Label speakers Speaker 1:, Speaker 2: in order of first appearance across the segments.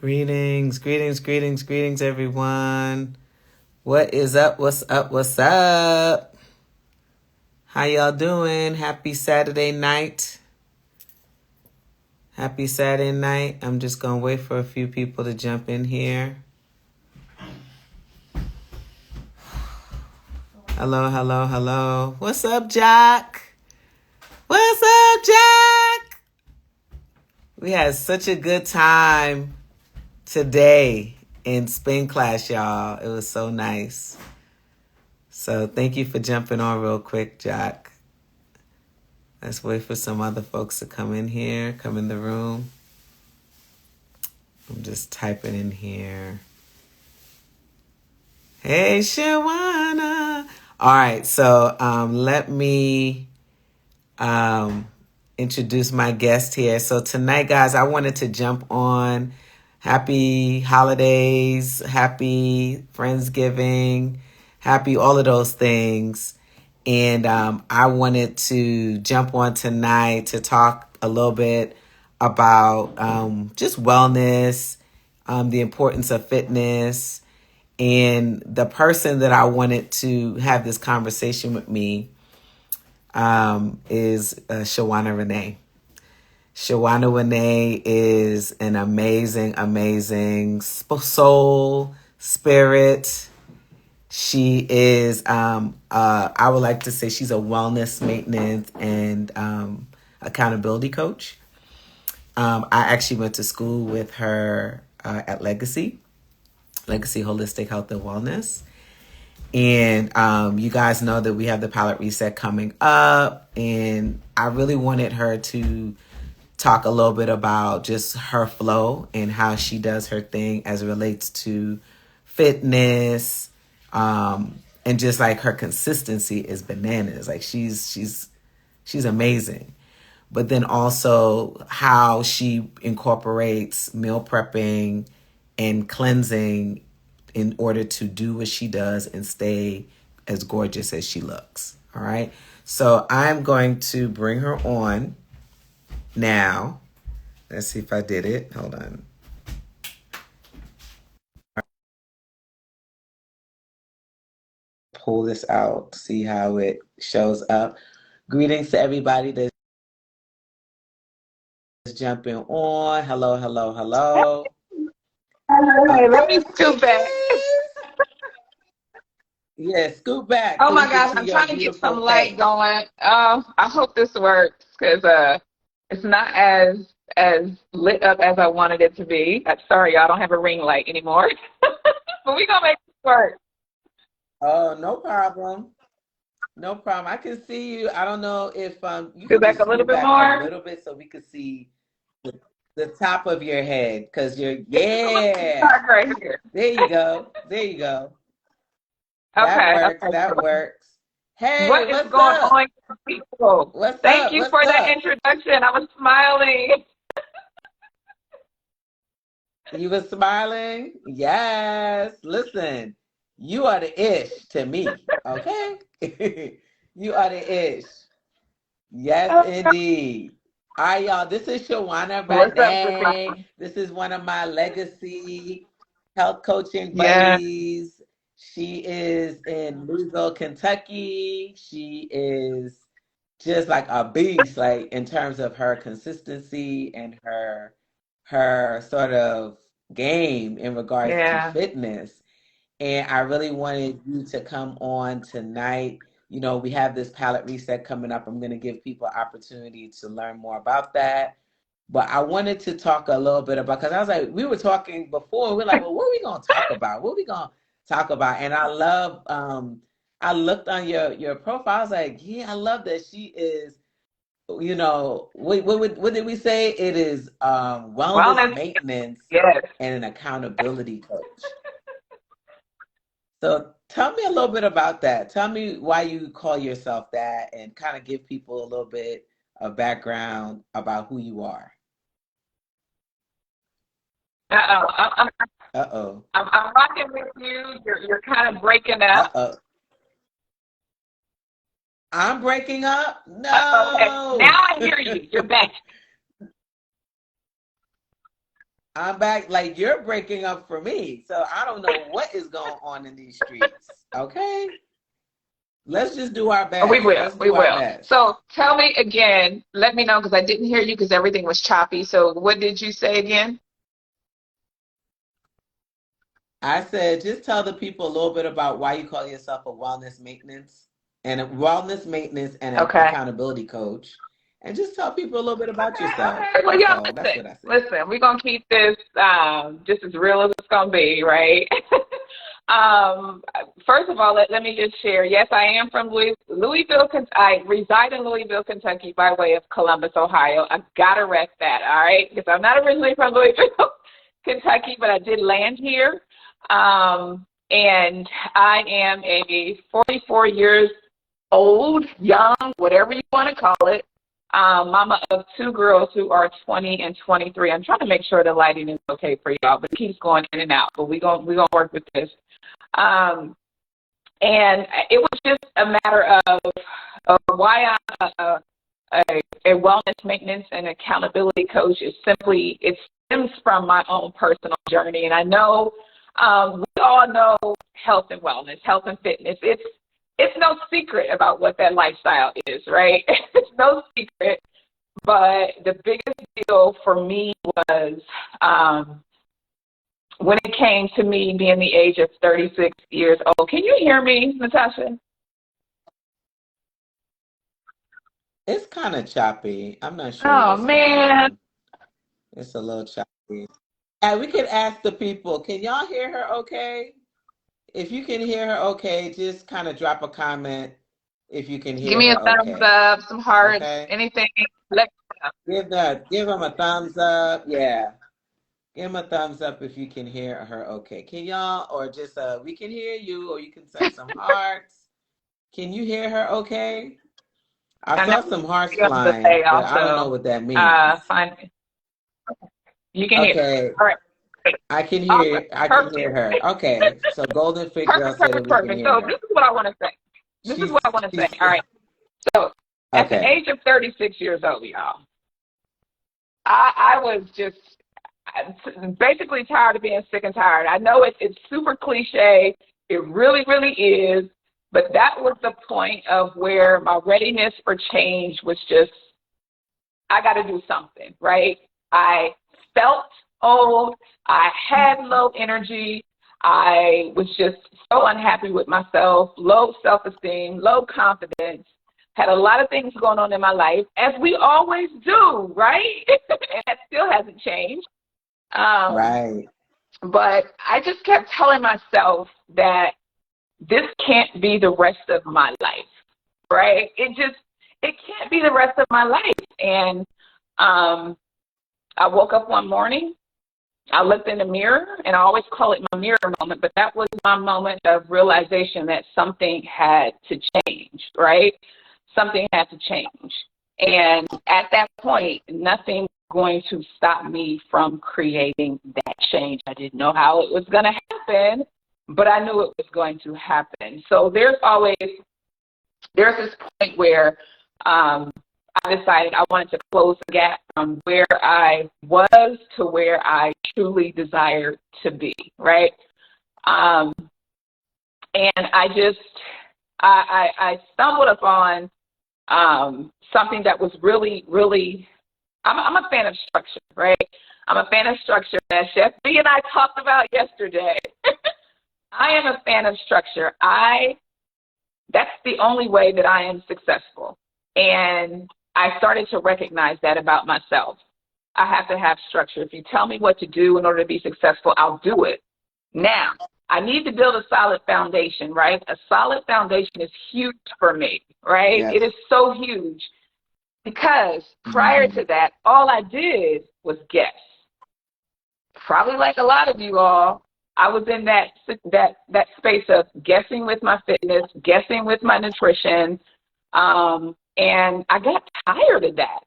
Speaker 1: Greetings, greetings, greetings, greetings, everyone. What is up? What's up? What's up? How y'all doing? Happy Saturday night. Happy Saturday night. I'm just going to wait for a few people to jump in here. Hello, hello, hello. What's up, Jack? What's up, Jack? We had such a good time today in spin class, y'all. It was so nice. So thank you for jumping on real quick, Jack. Let's wait for some other folks to come in here, come in the room. I'm just typing in here. Hey, Shawana. All right, so let me introduce my guest here. So tonight, guys, I wanted to jump on. Happy holidays, happy Friendsgiving, happy all of those things. And I wanted to jump on tonight to talk a little bit about just wellness, the importance of fitness. And the person that I wanted to have this conversation with me is Shawana Renee. Shawana Renee is an amazing, amazing soul, spirit. She is, I would like to say she's a wellness, maintenance, and accountability coach. I actually went to school with her at Legacy Holistic Health and Wellness. And you guys know that we have the Palette Reset coming up. And I really wanted her to talk a little bit about just her flow and how she does her thing as it relates to fitness, and just like her consistency is bananas. Like she's amazing. But then also how she incorporates meal prepping and cleansing in order to do what she does and stay as gorgeous as she looks. All right. So I'm going to bring her on now. Let's see if I did it. Hold on. Pull this out, see how it shows up. Greetings to everybody that's jumping on. Hello, hello, hello.
Speaker 2: Hey, let me scoot back.
Speaker 1: Yeah, scoot back.
Speaker 2: Oh
Speaker 1: So
Speaker 2: my
Speaker 1: we can
Speaker 2: gosh,
Speaker 1: see
Speaker 2: I'm
Speaker 1: your
Speaker 2: trying to get some
Speaker 1: beautiful
Speaker 2: light
Speaker 1: face.
Speaker 2: going. I hope this works because it's not as lit up as I wanted it to be. Sorry, y'all, I don't have a ring light anymore, but we gonna make it work.
Speaker 1: Oh, no problem. No problem. I can see you. I don't know if you
Speaker 2: Scoot
Speaker 1: could
Speaker 2: back
Speaker 1: just
Speaker 2: a little
Speaker 1: scoot
Speaker 2: bit
Speaker 1: back a
Speaker 2: more.
Speaker 1: little bit so we could see the top of your head because you're
Speaker 2: Start right here.
Speaker 1: There you go. There you go. That
Speaker 2: Okay,
Speaker 1: works.
Speaker 2: okay.
Speaker 1: That
Speaker 2: So
Speaker 1: works. Hey,
Speaker 2: what is
Speaker 1: what's
Speaker 2: going
Speaker 1: up?
Speaker 2: on, people?
Speaker 1: What's
Speaker 2: Thank
Speaker 1: up?
Speaker 2: you
Speaker 1: What's
Speaker 2: for the
Speaker 1: up?
Speaker 2: introduction. I was smiling.
Speaker 1: You were smiling? Yes. Listen, you are the ish to me, okay? You are the ish. Yes, indeed. All right, y'all. This is Shawana
Speaker 2: What's up, Sophia?
Speaker 1: Renee. This is one of my legacy health coaching
Speaker 2: Yeah,
Speaker 1: buddies. She is in Louisville, Kentucky. She is just like a beast, like in terms of her consistency and her sort of game in regards to
Speaker 2: yeah.
Speaker 1: fitness. And I really wanted you to come on tonight. You know, we have this palette reset coming up. I'm going to give people opportunity to learn more about that. But I wanted to talk a little bit about, because I was like, we were talking before, we're like, well, what are we going to talk about? What are we going to talk about? And I love, I looked on your profile. I was like, yeah, I love that she is, you know, what did we say? It is wellness
Speaker 2: Wellness.
Speaker 1: maintenance
Speaker 2: Yes.
Speaker 1: and an accountability coach. So tell me a little bit about that. Tell me why you call yourself that and kind of give people a little bit of background about who you are.
Speaker 2: Uh-oh.
Speaker 1: Uh-oh.
Speaker 2: I'm rocking with you. You're kind of breaking up.
Speaker 1: Uh-oh. I'm breaking up?
Speaker 2: Uh-oh. Okay.
Speaker 1: No.
Speaker 2: Now I hear you. You're back.
Speaker 1: I'm back. Like, you're breaking up for me. So I don't know what is going on in these streets. Okay. Let's just do our
Speaker 2: We
Speaker 1: best.
Speaker 2: will.
Speaker 1: Let's
Speaker 2: We
Speaker 1: do our
Speaker 2: will.
Speaker 1: best.
Speaker 2: So tell me again. Let me know because I didn't hear you because everything was choppy. So what did you say again?
Speaker 1: I said, just tell the people a little bit about why you call yourself a wellness maintenance and an
Speaker 2: Okay.
Speaker 1: accountability coach. And just tell people a little bit about yourself.
Speaker 2: Okay. Well,
Speaker 1: That's
Speaker 2: y'all
Speaker 1: all. That's
Speaker 2: listen.
Speaker 1: what I said.
Speaker 2: Listen. We're gonna keep this just as real as it's gonna be, right? Um, First of all, let me just share. Yes, I am from Louisville. I reside in Louisville, Kentucky, by way of Columbus, Ohio. I gotta wreck that, all right? Because I'm not originally from Louisville, Kentucky, but I did land here. And I am a 44 years old, young, whatever you want to call it, mama of two girls who are 20 and 23. I'm trying to make sure the lighting is okay for y'all, but it keeps going in and out. But we gonna work with this. Um, and it was just a matter of why I'm a wellness maintenance and accountability coach is simply, it stems from my own personal journey. And I know we all know health and wellness, health and fitness. It's no secret about what that lifestyle is, right? It's no secret. But the biggest deal for me was when it came to me being the age of 36 years old. Can you hear me, Natasha?
Speaker 1: It's kind of choppy. I'm not sure
Speaker 2: Oh,
Speaker 1: what's going
Speaker 2: man.
Speaker 1: on. It's a little choppy. And we can ask the people, can y'all hear her okay? If you can hear her okay, just kind of drop a comment if you can
Speaker 2: Give
Speaker 1: hear
Speaker 2: me a
Speaker 1: her
Speaker 2: thumbs
Speaker 1: okay.
Speaker 2: up, some hearts,
Speaker 1: Okay?
Speaker 2: anything. Let me know.
Speaker 1: Give them a thumbs up. Yeah. Give them a thumbs up if you can hear her okay. Can y'all, or just we can hear you, or you can send some hearts. Can you hear her okay? I
Speaker 2: I know
Speaker 1: saw some hearts
Speaker 2: you're going to say
Speaker 1: flying, but I don't know
Speaker 2: also,
Speaker 1: what that means.
Speaker 2: find you can hear.
Speaker 1: Okay.
Speaker 2: All right. Great. Awesome.
Speaker 1: I can
Speaker 2: Perfect.
Speaker 1: hear her. Okay. So Golden Fit Girl
Speaker 2: Perfect,
Speaker 1: said that
Speaker 2: perfect,
Speaker 1: we can
Speaker 2: perfect.
Speaker 1: hear
Speaker 2: So
Speaker 1: her.
Speaker 2: this is what I want to say. This is what I want to say.
Speaker 1: She's
Speaker 2: All right. So at the
Speaker 1: okay.
Speaker 2: age of 36 years old, y'all, I was just basically tired of being sick and tired. I know it's super cliche. It really, really is. But that was the point of where my readiness for change was just, I got to do something, right? I felt old. I had low energy. I was just so unhappy with myself, low self-esteem, low confidence, had a lot of things going on in my life, as we always do, right? And that still hasn't changed. Um,
Speaker 1: Right.
Speaker 2: but I just kept telling myself that this can't be the rest of my life, right? It can't be the rest of my life. And I woke up one morning, I looked in the mirror, and I always call it my mirror moment, but that was my moment of realization that something had to change, right? Something had to change. And at that point, nothing going to stop me from creating that change. I didn't know how it was going to happen, but I knew it was going to happen. So there's this point where I decided I wanted to close the gap from where I was to where I truly desired to be, right? Um, and I stumbled upon something that was really, really, I'm a fan of structure, right? I'm a fan of structure, as Chef B and I talked about yesterday. I am a fan of structure. That's the only way that I am successful. And I started to recognize that about myself. I have to have structure. If you tell me what to do in order to be successful, I'll do it. Now, I need to build a solid foundation, right? A solid foundation is huge for me, right?
Speaker 1: Yes.
Speaker 2: It is so huge because prior
Speaker 1: Mhm.
Speaker 2: to that, all I did was guess. Probably like a lot of you all, I was in that space of guessing with my fitness, guessing with my nutrition, and I got tired of that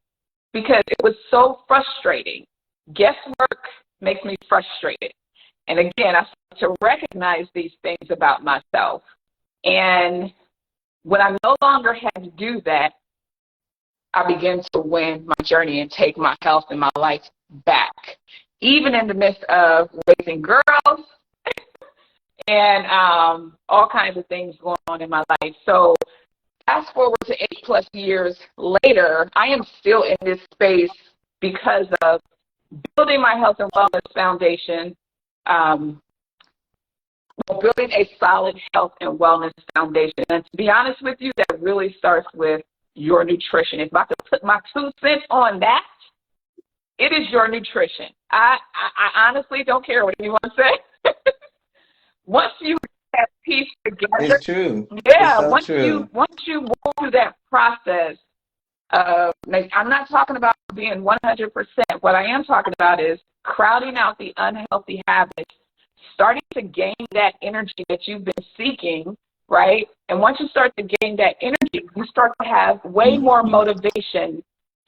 Speaker 2: because it was so frustrating. Guesswork makes me frustrated. And again, I started to recognize these things about myself. And when I no longer had to do that, I began to win my journey and take my health and my life back. even in the midst of raising girls and all kinds of things going on in my life. So fast forward to 8+ years later, I am still in this space because of building my health and wellness foundation, building a solid health and wellness foundation. And to be honest with you, that really starts with your nutrition. If I could put my 2 cents on that, it is your nutrition. I honestly don't care what anyone says. Once you have peace together,
Speaker 1: It's true.
Speaker 2: yeah.
Speaker 1: It's so true.
Speaker 2: Once you move through that process of, like, I'm not talking about being 100%. What I am talking about is crowding out the unhealthy habits, starting to gain that energy that you've been seeking, right? And once you start to gain that energy, you start to have way more motivation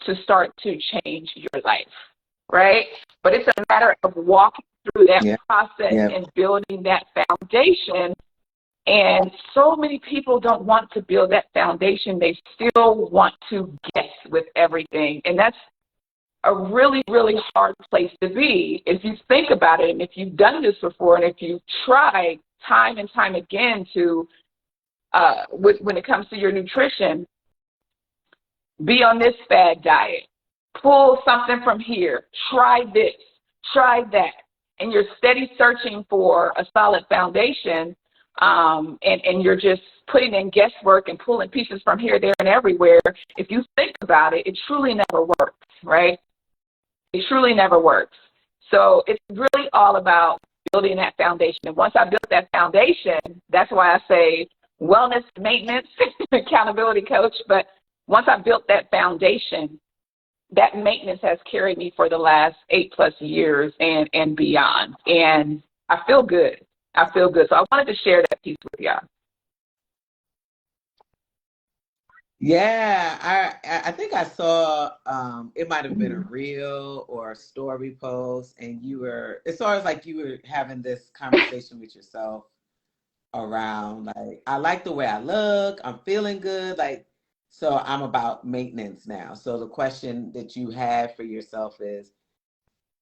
Speaker 2: to start to change your life, right? But it's a matter of walking through that process and building that foundation. And so many people don't want to build that foundation. They still want to guess with everything. And that's a really, really hard place to be if you think about it. And if you've done this before, and if you've tried time and time again to, when it comes to your nutrition, be on this fad diet, pull something from here, try this, try that. And you're steady searching for a solid foundation, and you're just putting in guesswork and pulling pieces from here, there, and everywhere. If you think about it, it truly never works, right? It truly never works. So it's really all about building that foundation. And once I built that foundation, that's why I say wellness maintenance, accountability coach. But once I built that foundation, that maintenance has carried me for the last 8+ years and beyond. And I feel good. I feel good. So I wanted to share that piece with y'all.
Speaker 1: Yeah, I think I saw it might have been a reel or a story post, and you were, as far as like you were having this conversation with yourself around, like, I like the way I look, I'm feeling good, like, so I'm about maintenance now. So the question that you have for yourself is,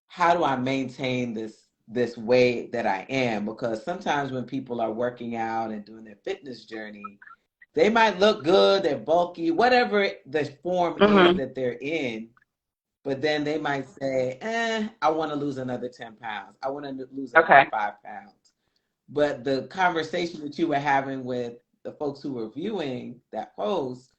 Speaker 1: how do I maintain this way that I am? Because sometimes when people are working out and doing their fitness journey, they might look good, they're bulky, whatever the form is that they're in, but then they might say, I want to lose another 10 pounds. I want to lose another 5 pounds. But the conversation that you were having with the folks who were viewing that post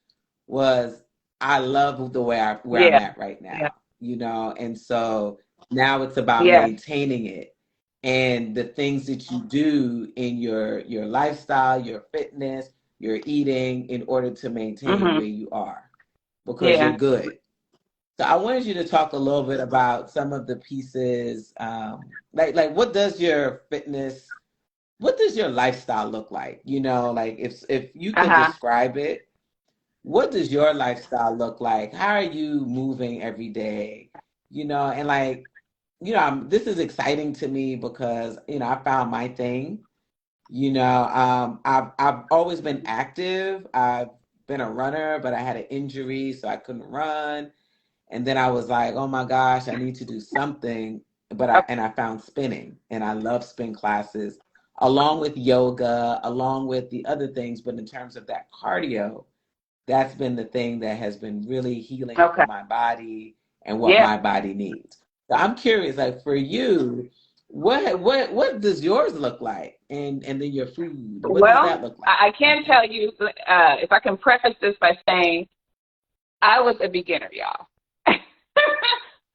Speaker 1: was, I love the way where I'm at right now, you know? And so now it's about maintaining it, and the things that you do in your lifestyle, your fitness, your eating, in order to maintain where you are, because you're good. So I wanted you to talk a little bit about some of the pieces, like what does your fitness, what does your lifestyle look like? You know, like if you could describe it, what does your lifestyle look like? How are you moving every day? You know, and like, you know, this is exciting to me because, you know, I found my thing. You know, I've always been active. I've been a runner, but I had an injury, so I couldn't run. And then I was like, oh my gosh, I need to do something. But I found spinning, and I love spin classes, along with yoga, along with the other things. But in terms of that cardio, that's been the thing that has been really healing for my body and what my body needs. So I'm curious, like, for you, what does yours look like, and then your food? What does that look like?
Speaker 2: I can tell you, if I can preface this by saying, I was a beginner, y'all.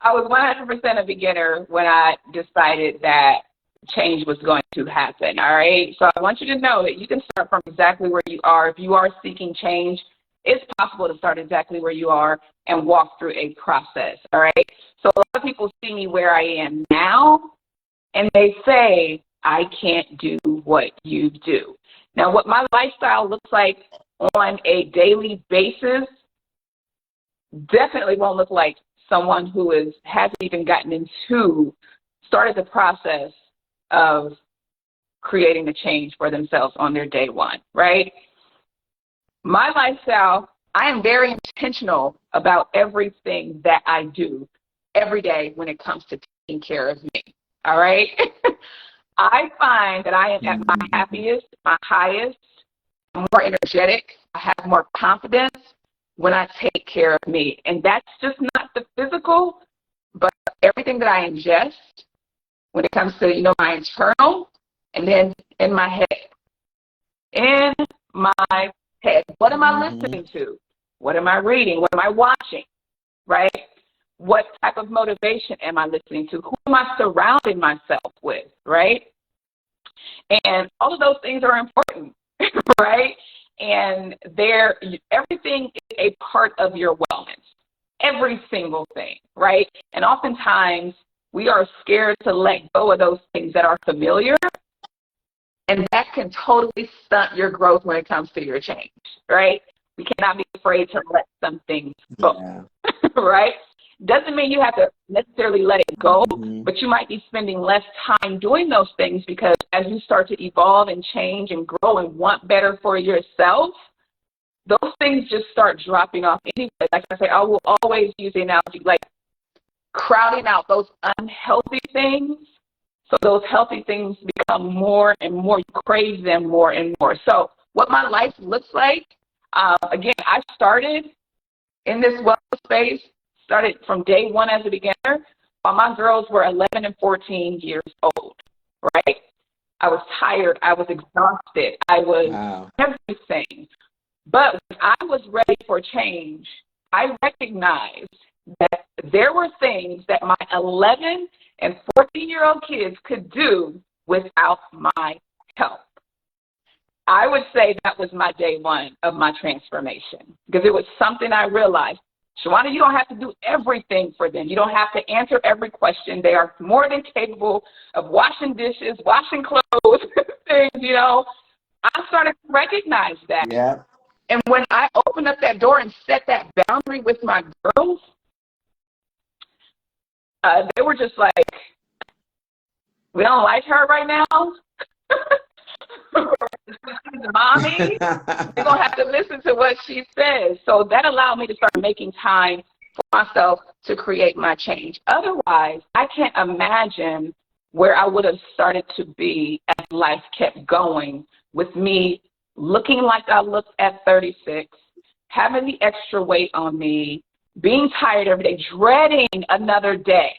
Speaker 2: I was 100% a beginner when I decided that change was going to happen. All right. So I want you to know that you can start from exactly where you are. If you are seeking change, it's possible to start exactly where you are and walk through a process. All right. So a lot of people see me where I am now, and they say, I can't do what you do. Now, what my lifestyle looks like on a daily basis definitely won't look like someone who hasn't even started the process of creating the change for themselves on their day one, right? My lifestyle, I am very intentional about everything that I do. every day when it comes to taking care of me. All right. I find that I am at my happiest, my highest, more energetic. I have more confidence when I take care of me. And that's just not the physical, but everything that I ingest when it comes to, my internal and then in my head. In my head. What am I listening to? What am I reading? What am I watching? Right? What type of motivation am I listening to? Who am I surrounding myself with? Right? And all of those things are important, right? And everything is a part of your wellness. Every single thing, right? And oftentimes we are scared to let go of those things that are familiar, and that can totally stunt your growth when it comes to your change, right? We cannot be afraid to let some things go, right? Doesn't mean you have to necessarily let it go, but you might be spending less time doing those things because as you start to evolve and change and grow and want better for yourself, those things just start dropping off anyway. Like I say, I will always use the analogy, like crowding out those unhealthy things, so those healthy things become more and more, you crave them more and more. So what my life looks like, again, I started in this wellness space, started from day one as a beginner, while my girls were 11 and 14 years old, right? I was tired. I was exhausted. I was everything. But when I was ready for change, I recognized that there were things that my 11 and 14-year-old kids could do without my help. I would say that was my day one of my transformation because it was something I realized. Shawana, you don't have to do everything for them. You don't have to answer every question. They are more than capable of washing dishes, washing clothes, things, I started to recognize that.
Speaker 1: Yeah.
Speaker 2: And when I opened up that door and set that boundary with my girls, they were just like, we don't like her right now. Mommy, you're going to have to listen to what she says. So that allowed me to start making time for myself to create my change. Otherwise, I can't imagine where I would have started to be as life kept going with me looking like I looked at 36, having the extra weight on me, being tired every day, dreading another day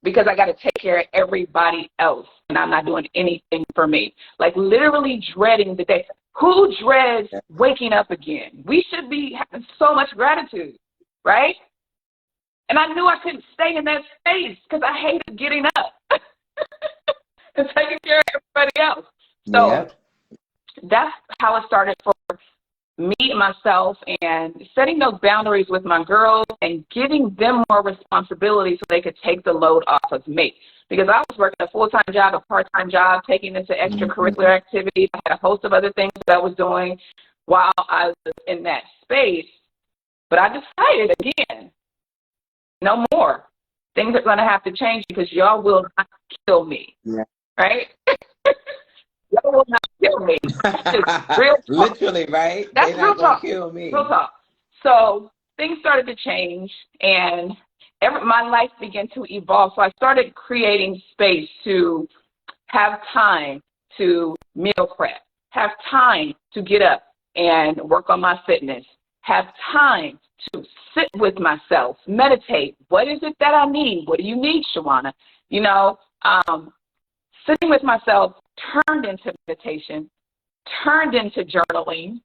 Speaker 2: because I got to take care of everybody else and I'm not doing anything for me. Like literally dreading the day. Who dreads waking up again? We should be having so much gratitude, right? And I knew I couldn't stay in that space because I hated getting up and taking care of everybody else. So that's how it started for me and myself, and setting those boundaries with my girls and giving them more responsibility so they could take the load off of me. Because I was working a full-time job, a part-time job, taking into extracurricular activities. I had a host of other things that I was doing while I was in that space. But I decided again, no more. Things are going to have to change because y'all will not kill me, right? Y'all will not kill me. Real talk.
Speaker 1: Literally, right?
Speaker 2: That's
Speaker 1: They're
Speaker 2: real
Speaker 1: not gonna
Speaker 2: talk.
Speaker 1: kill me.
Speaker 2: Real talk. So things started to change, and my life began to evolve. So I started creating space to have time to meal prep, have time to get up and work on my fitness, have time to sit with myself, meditate. What is it that I need? What do you need, Shawana? Sitting with myself turned into meditation, turned into journaling,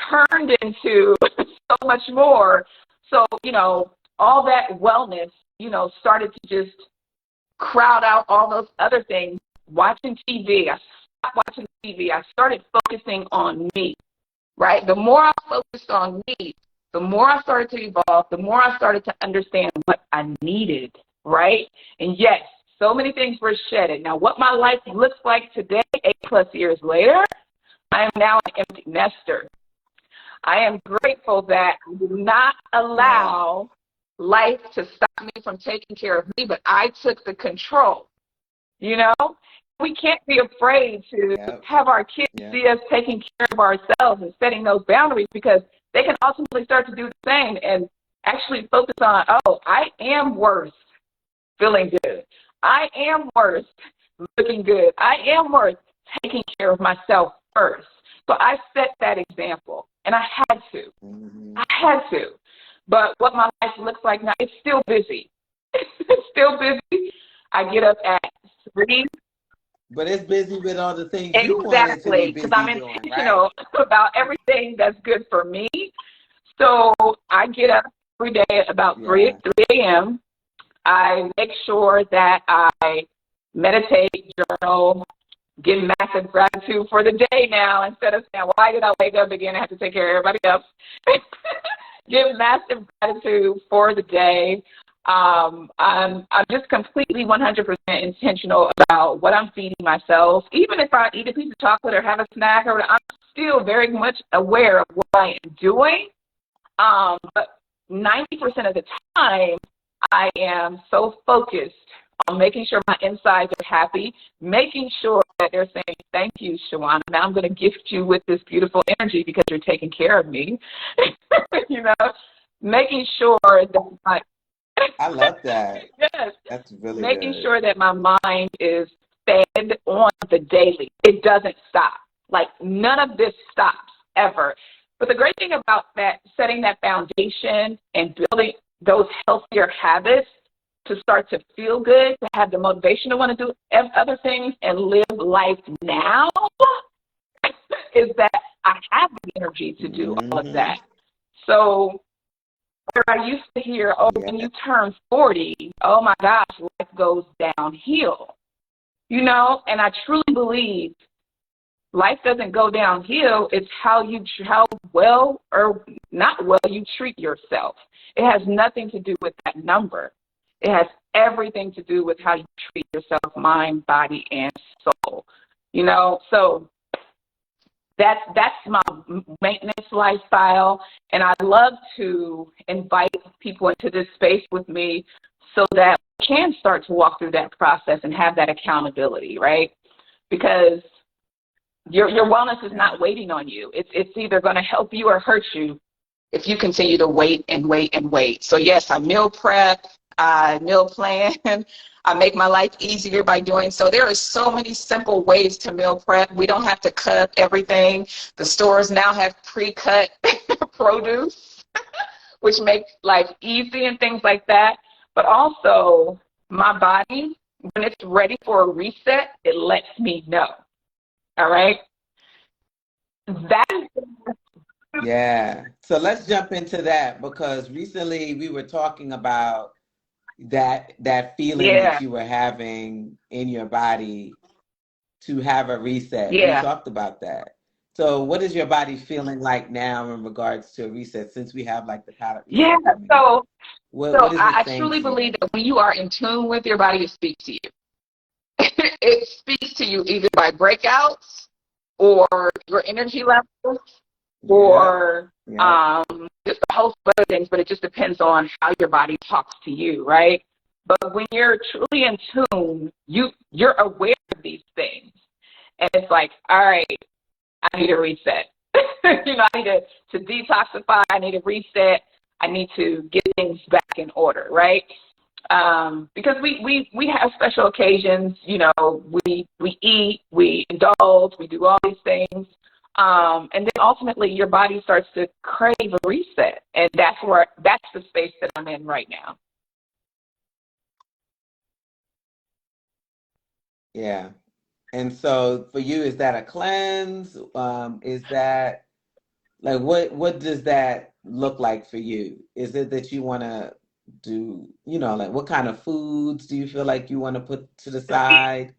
Speaker 2: turned into so much more. So, all that wellness, started to just crowd out all those other things. Watching TV, I stopped watching TV. I started focusing on me, right? The more I focused on me, the more I started to evolve, the more I started to understand what I needed, right? And yes, so many things were shedded. Now, what my life looks like today, 8+ years later, I am now an empty nester. I am grateful that I did not allow life to stop me from taking care of me, but I took the control. We can't be afraid to have our kids see us taking care of ourselves and setting those boundaries because they can ultimately start to do the same and actually focus on, I am worth feeling good. I am worth looking good. I am worth taking care of myself first. So I set that example, and I had to.
Speaker 1: Mm-hmm.
Speaker 2: I had to. But what my life looks like now, it's still busy. It's still busy. I get up at 3.
Speaker 1: But it's busy with all the things you wanted to be
Speaker 2: Exactly, because I'm
Speaker 1: busy doing, right?
Speaker 2: intentional about everything that's good for me. So I get up every day at about 3
Speaker 1: Yeah.
Speaker 2: a.m. I make sure that I meditate, journal, give massive gratitude for the day now instead of saying, why did I wake up again? I have to take care of everybody else. Give massive gratitude for the day. I'm just completely 100% intentional about what I'm feeding myself. Even if I eat a piece of chocolate or have a snack, or I'm still very much aware of what I am doing. But 90% of the time, I am so focused on making sure my insides are happy, making sure that they're saying, thank you, Shawana. Now I'm going to gift you with this beautiful energy because you're taking care of me. You know, making sure that
Speaker 1: I love that.
Speaker 2: yes,
Speaker 1: That's really
Speaker 2: making
Speaker 1: good.
Speaker 2: sure that my mind is fed on the daily. It doesn't stop. Like none of this stops ever. But the great thing about that, setting that foundation and building those healthier habits to start to feel good, to have the motivation to want to do other things and live life now, is that I have the energy to do all of
Speaker 1: Mm-hmm.
Speaker 2: that. So where I used to hear, oh,
Speaker 1: Yeah.
Speaker 2: when you turn 40, oh my gosh, life goes downhill. You know, and I truly believe life doesn't go downhill. It's how well or not well you treat yourself. It has nothing to do with that number. It has everything to do with how you treat yourself, mind, body, and soul. You know, so that's my maintenance lifestyle, and I love to invite people into this space with me so that we can start to walk through that process and have that accountability, right? Because your wellness is not waiting on you. It's either going to help you or hurt you if you continue to wait and wait and wait. So yes, I meal prep, I meal plan, I make my life easier by doing so. There are so many simple ways to meal prep. We don't have to cut up everything. The stores now have pre-cut produce, which makes life easy and things like that. But also, my body, when it's ready for a reset, it lets me know. All right? That
Speaker 1: Yeah. So let's jump into that because recently we were talking about that feeling that
Speaker 2: yeah,
Speaker 1: you were having in your body to have a reset. We
Speaker 2: yeah.
Speaker 1: talked about that. So what is your body feeling like now in regards to a reset since we have like the palate
Speaker 2: Yeah.
Speaker 1: reset coming up?
Speaker 2: So
Speaker 1: What is it
Speaker 2: I
Speaker 1: saying
Speaker 2: truly
Speaker 1: to you?
Speaker 2: believe that when you are in tune with your body, it speaks to you. It speaks to you either by breakouts or your energy levels
Speaker 1: Yep.
Speaker 2: or
Speaker 1: Yep.
Speaker 2: just a host of other things, but it just depends on how your body talks to you, right? But when you're truly in tune, you're aware of these things. And it's like, all right, I need a reset. You know, I need to detoxify. I need a reset. I need to get things back in order, right? Because we have special occasions. You know, we eat, we indulge, we do all these things, and then ultimately your body starts to crave a reset, and that's the space that I'm in right now.
Speaker 1: Yeah. And so for you, is that a cleanse? Is that like what does that look like for you? Is it that you want to do, like what kind of foods do you feel like you want to put to the side?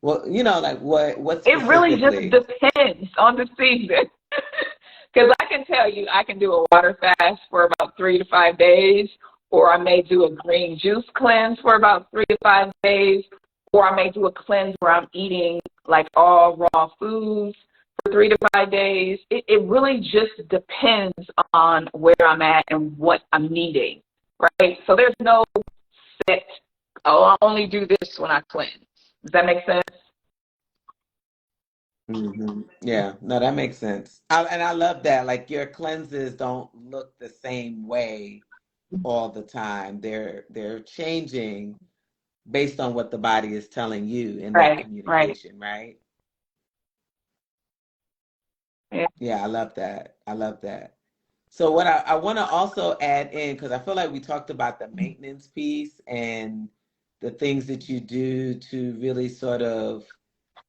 Speaker 1: Well, like what
Speaker 2: It really just
Speaker 1: specifically?
Speaker 2: depends on the season. Because I can tell you, I can do a water fast for about 3 to 5 days, or I may do a green juice cleanse for about 3 to 5 days, or I may do a cleanse where I'm eating like all raw foods for 3 to 5 days. It really just depends on where I'm at and what I'm needing, right? So there's no set, oh, I'll only do this when I cleanse. Does that make sense?
Speaker 1: Yeah, no, that makes sense. And I love that. Like your cleanses don't look the same way all the time. They're changing based on what the body is telling you in that
Speaker 2: Right, right.
Speaker 1: communication, right?
Speaker 2: Yeah.
Speaker 1: Yeah, I love that. I love that. So what I want to also add in, because I feel like we talked about the maintenance piece and the things that you do to really sort of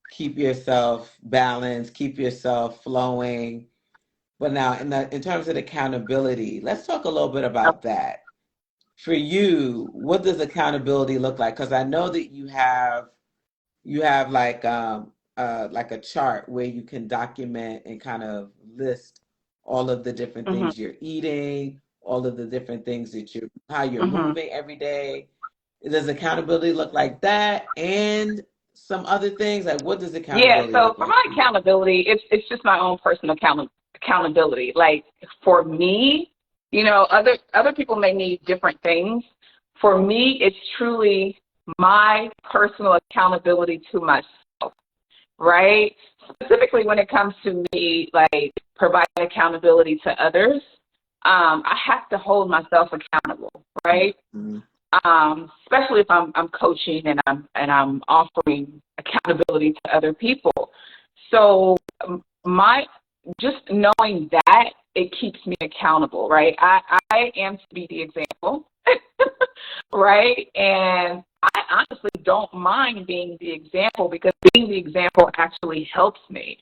Speaker 1: keep yourself balanced, keep yourself flowing. But now in terms of accountability, let's talk a little bit about that. For you, what does accountability look like? Because I know that you have like a chart where you can document and kind of list all of the different
Speaker 2: Mm-hmm,
Speaker 1: things you're eating, all of the different things that you how you're
Speaker 2: mm-hmm.
Speaker 1: moving every day. Does accountability look like that and some other things? Like what does
Speaker 2: Yeah,
Speaker 1: accountability
Speaker 2: so
Speaker 1: look
Speaker 2: for
Speaker 1: like
Speaker 2: my
Speaker 1: for you?
Speaker 2: accountability, it's just my own personal accountability. Like for me, other people may need different things. For me, it's truly my personal accountability to myself, right? Specifically when it comes to me, like providing accountability to others, I have to hold myself accountable, right?
Speaker 1: Mhm.
Speaker 2: Especially if I'm coaching and I'm offering accountability to other people. So my just knowing that it keeps me accountable, right? I am to be the example, right? And I honestly don't mind being the example because being the example actually helps me,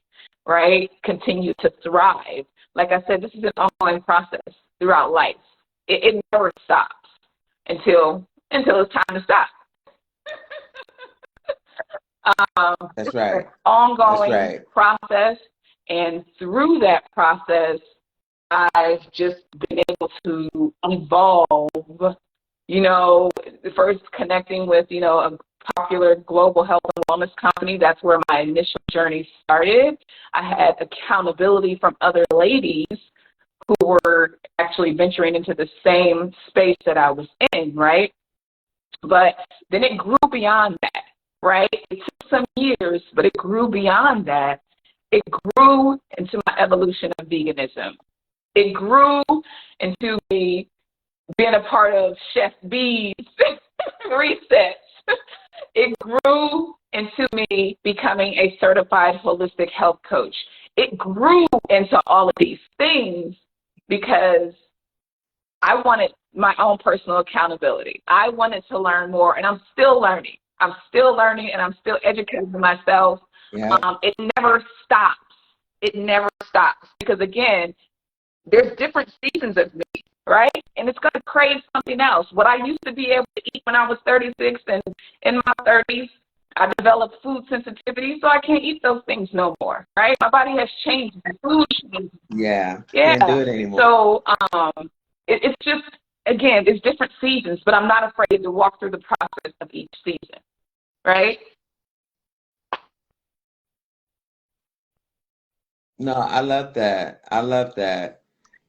Speaker 2: right? Continue to thrive. Like I said, this is an ongoing process throughout life. It never stops until it's time to stop.
Speaker 1: That's
Speaker 2: This is an
Speaker 1: right. That's
Speaker 2: ongoing
Speaker 1: right.
Speaker 2: process, and through that process, I've just been able to evolve. First connecting with a popular global health and wellness company. That's where my initial journey started. I had accountability from other ladies who were actually venturing into the same space that I was in, right? But then it grew beyond that, right? It took some years, but it grew beyond that. It grew into my evolution of veganism. It grew into me being a part of Chef B's resets. It grew into me becoming a certified holistic health coach. It grew into all of these things because I wanted my own personal accountability. I wanted to learn more, and I'm still learning. I'm still learning, and I'm still educating myself.
Speaker 1: Yeah.
Speaker 2: It never stops. It never stops because, again, there's different seasons of me, right? And it's going to crave something else. What I used to be able to eat when I was 36 and in my 30s, I developed food sensitivity, so I can't eat those things no more, right? My body has changed. My food changed.
Speaker 1: Yeah. Can't do
Speaker 2: Yeah.
Speaker 1: it anymore.
Speaker 2: So it's just, again, there's different seasons, but I'm not afraid to walk through the process of each season, right?
Speaker 1: No, I love that. I love that.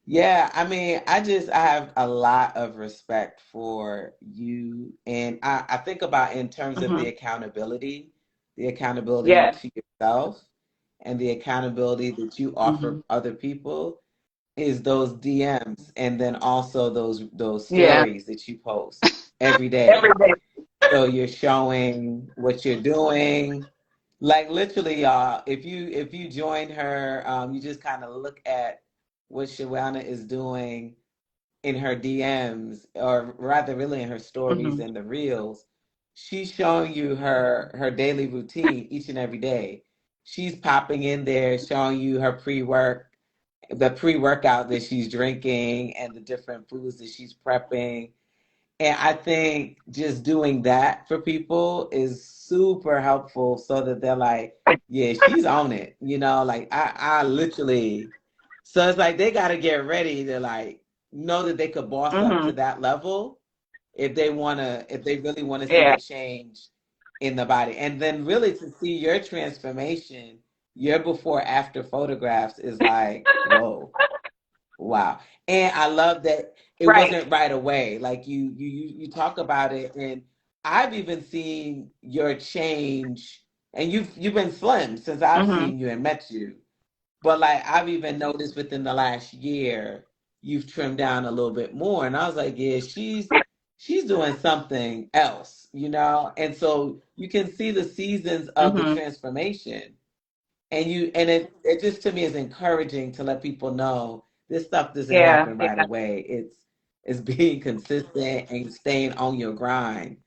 Speaker 1: Yeah, I mean, I have a lot of respect for you. And I think about in terms of
Speaker 2: Hmm.
Speaker 1: the accountability
Speaker 2: Yes.
Speaker 1: to yourself and the accountability that you
Speaker 2: Hmm.
Speaker 1: offer other people is those DMs and then also those
Speaker 2: Yeah.
Speaker 1: stories that you post every
Speaker 2: Every
Speaker 1: day.
Speaker 2: day.
Speaker 1: So you're showing what you're doing. Like literally, y'all, if you join her, you just kind of look at what Shawana is doing in her DMs, or rather, really in her stories
Speaker 2: Hmm.
Speaker 1: and the reels. She's showing you her daily routine each and every day. She's popping in there, showing you her the pre-workout that she's drinking, and the different foods that she's prepping. And I think just doing that for people is super helpful so that they're like, yeah, she's on it. Like I literally, so it's like they got to get ready to like know that they could boss up
Speaker 2: Hmm.
Speaker 1: to that level if they really want to see
Speaker 2: Yeah.
Speaker 1: the change in the body. And then really to see your transformation, your before after photographs is like, whoa. Wow. And I love that it
Speaker 2: Right.
Speaker 1: wasn't right away. Like you talk about it, and I've even seen your change, and you've been slim since I've
Speaker 2: Hmm.
Speaker 1: seen you and met you. But like I've even noticed within the last year you've trimmed down a little bit more. And I was like, yeah, she's doing something else, you know? And so you can see the seasons of the
Speaker 2: Mhm.
Speaker 1: transformation. And it just to me is encouraging to let people know this stuff doesn't
Speaker 2: Yeah,
Speaker 1: happen right
Speaker 2: yeah.
Speaker 1: away. It's being consistent and staying on your grind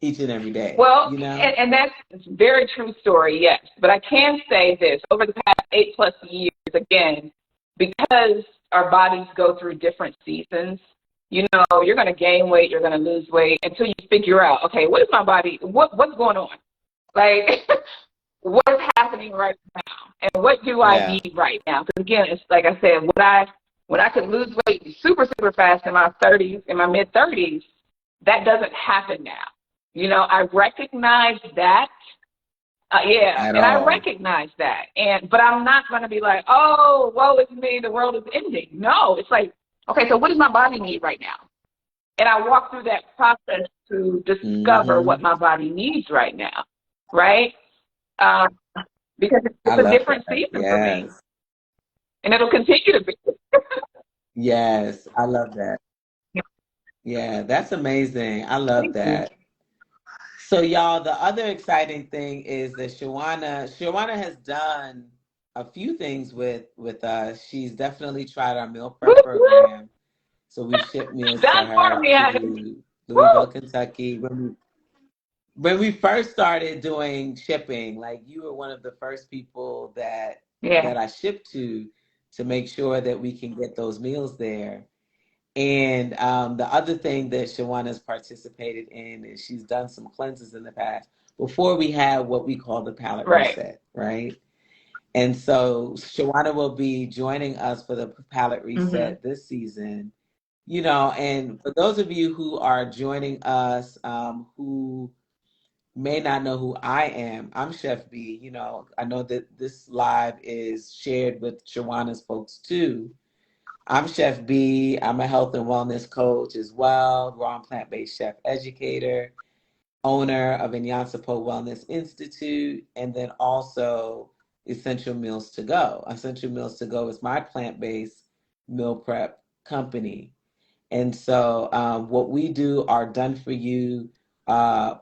Speaker 1: each and every day,
Speaker 2: Well,
Speaker 1: you know?
Speaker 2: and that's a very true story, yes. But I can say this over the past 8+ years, again, because our bodies go through different seasons, you know, you're going to gain weight, you're going to lose weight until you figure out, okay, what is my body, what's going on? Like, what is happening right now? And what do I
Speaker 1: Yeah.
Speaker 2: need right now? Because again, it's like I said, when I could lose weight super, super fast in my 30s, in my mid 30s, that doesn't happen now. You know, I recognize that. Yeah,
Speaker 1: At
Speaker 2: and I
Speaker 1: all.
Speaker 2: recognize that. But I'm not going to be like, oh, woe is me, the world is ending. No, it's like, okay, so what does my body need right now? And I walk through that process to discover what
Speaker 1: Mm-hmm.
Speaker 2: my body needs right now, right? Um, because
Speaker 1: I
Speaker 2: it's a
Speaker 1: love
Speaker 2: different
Speaker 1: that.
Speaker 2: season for me,
Speaker 1: Yes.
Speaker 2: and it'll continue to be.
Speaker 1: Yes. I love that. Yeah, that's amazing. I love
Speaker 2: Thank you.
Speaker 1: that. So, y'all, the other exciting thing is that Shawana has done a few things with us. She's definitely tried our meal
Speaker 2: Woo,
Speaker 1: prep
Speaker 2: woo.
Speaker 1: program. So we ship meals to
Speaker 2: Done for
Speaker 1: her
Speaker 2: me, honey.
Speaker 1: to Louisville,
Speaker 2: Woo.
Speaker 1: Kentucky. When we first started doing shipping, like you were one of the first people
Speaker 2: Yeah.
Speaker 1: that I shipped to make sure that we can get those meals there. And the other thing that Shawana's participated in is she's done some cleanses in the past before we had what we call the palate
Speaker 2: Right.
Speaker 1: reset, right? And so Shawana will be joining us for the palate
Speaker 2: Mhm.
Speaker 1: reset this season. You know, and for those of you who are joining us, who may not know who I am, I'm Chef B. You know, I know that this live is shared with Shawana's folks too. I'm Chef B. I'm a health and wellness coach as well, raw and plant-based chef educator, owner of Inyansapo Wellness Institute, and then also Essential Meals to Go. Essential Meals to Go is my plant-based meal prep company. And so what we do are done for you uh,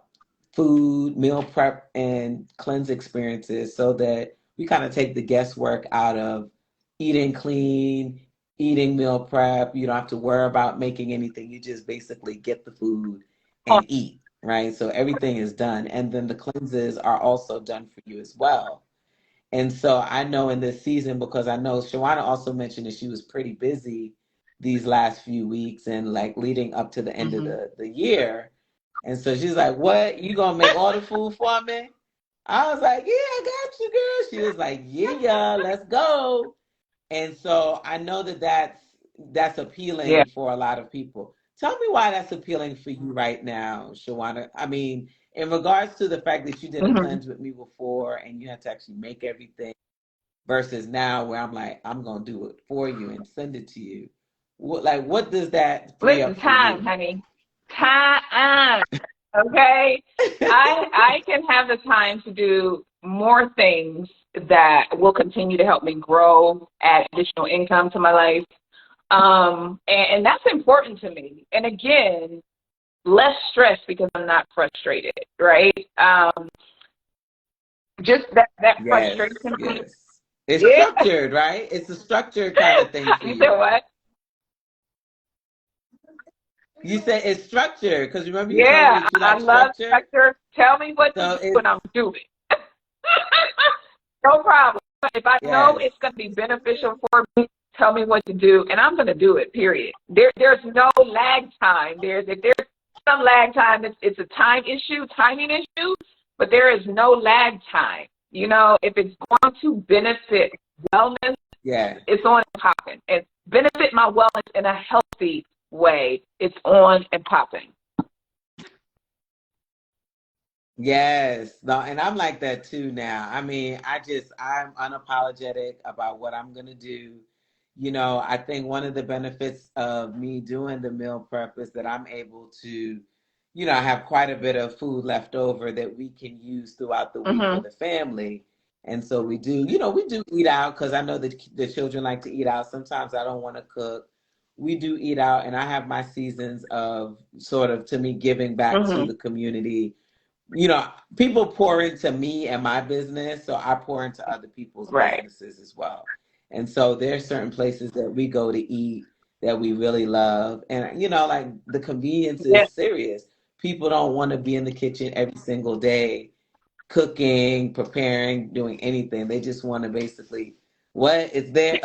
Speaker 1: food, meal prep, and cleanse experiences so that we kind of take the guesswork out of eating clean, eating meal prep. You don't have to worry about making anything. You just basically get the food
Speaker 2: Oh,
Speaker 1: and eat, right? So everything is done. And then the cleanses are also done for you as well. And so I know in this season, because I know Shawana also mentioned that she was pretty busy these last few weeks and like leading up to the end of
Speaker 2: mhm.
Speaker 1: the year. And so she's like, "What? You gonna make all the food for me?" I was like, "Yeah, I got you, girl." She was like, "Yeah, let's go." And so I know that that's
Speaker 2: Yeah.
Speaker 1: appealing for a lot of people. Tell me why that's appealing for you right now, Shawana. I mean, in regards to the fact that you did a
Speaker 2: Mhm.
Speaker 1: cleanse with me before and you had to actually make everything versus now where I'm like, I'm gonna do it for you and send it to you. What does that free
Speaker 2: Listen,
Speaker 1: up for
Speaker 2: time,
Speaker 1: you?
Speaker 2: honey. Time. Okay. I can have the time to do more things that will continue to help me grow, add additional income to my life. And that's important to me. And again, less stress because I'm not frustrated, right? Just that
Speaker 1: Yes,
Speaker 2: frustration piece.
Speaker 1: yes. It's
Speaker 2: Yeah.
Speaker 1: structured, right? It's a structured kind of thing for
Speaker 2: You said
Speaker 1: you.
Speaker 2: what?
Speaker 1: You said it's structured because remember you told me
Speaker 2: Yeah,
Speaker 1: that you
Speaker 2: I
Speaker 1: like
Speaker 2: love
Speaker 1: structure.
Speaker 2: structure. Tell me what to
Speaker 1: So
Speaker 2: do
Speaker 1: it's
Speaker 2: and I'm doing. No problem. If I know
Speaker 1: yes,
Speaker 2: it's going to be beneficial for me, tell me what to do, and I'm going to do it. Period. There's no lag time. If there's some lag time, it's a time issue, timing issue, but there is no lag time. You know, if it's going to benefit wellness,
Speaker 1: yeah.
Speaker 2: it's on and popping. And benefit my wellness in a healthy way, it's on and popping.
Speaker 1: Yes, no, and I'm like that too now. I mean, I'm unapologetic about what I'm gonna do. You know, I think one of the benefits of me doing the meal prep is that I'm able to, have quite a bit of food left over that we can use throughout the week for
Speaker 2: Hmm.
Speaker 1: the family. And so we do eat out because I know that the children like to eat out. Sometimes I don't want to cook, we do eat out, and I have my seasons of sort of, to me, giving back to
Speaker 2: Mm-hmm.
Speaker 1: the community. You know, people pour into me and my business, so I pour into other people's
Speaker 2: Right.
Speaker 1: businesses as well. And so there's certain places that we go to eat that we really love. And, you know, like the convenience
Speaker 2: Yeah.
Speaker 1: is serious. People don't want to be in the kitchen every single day cooking, preparing, doing anything. They just want to basically, what is there,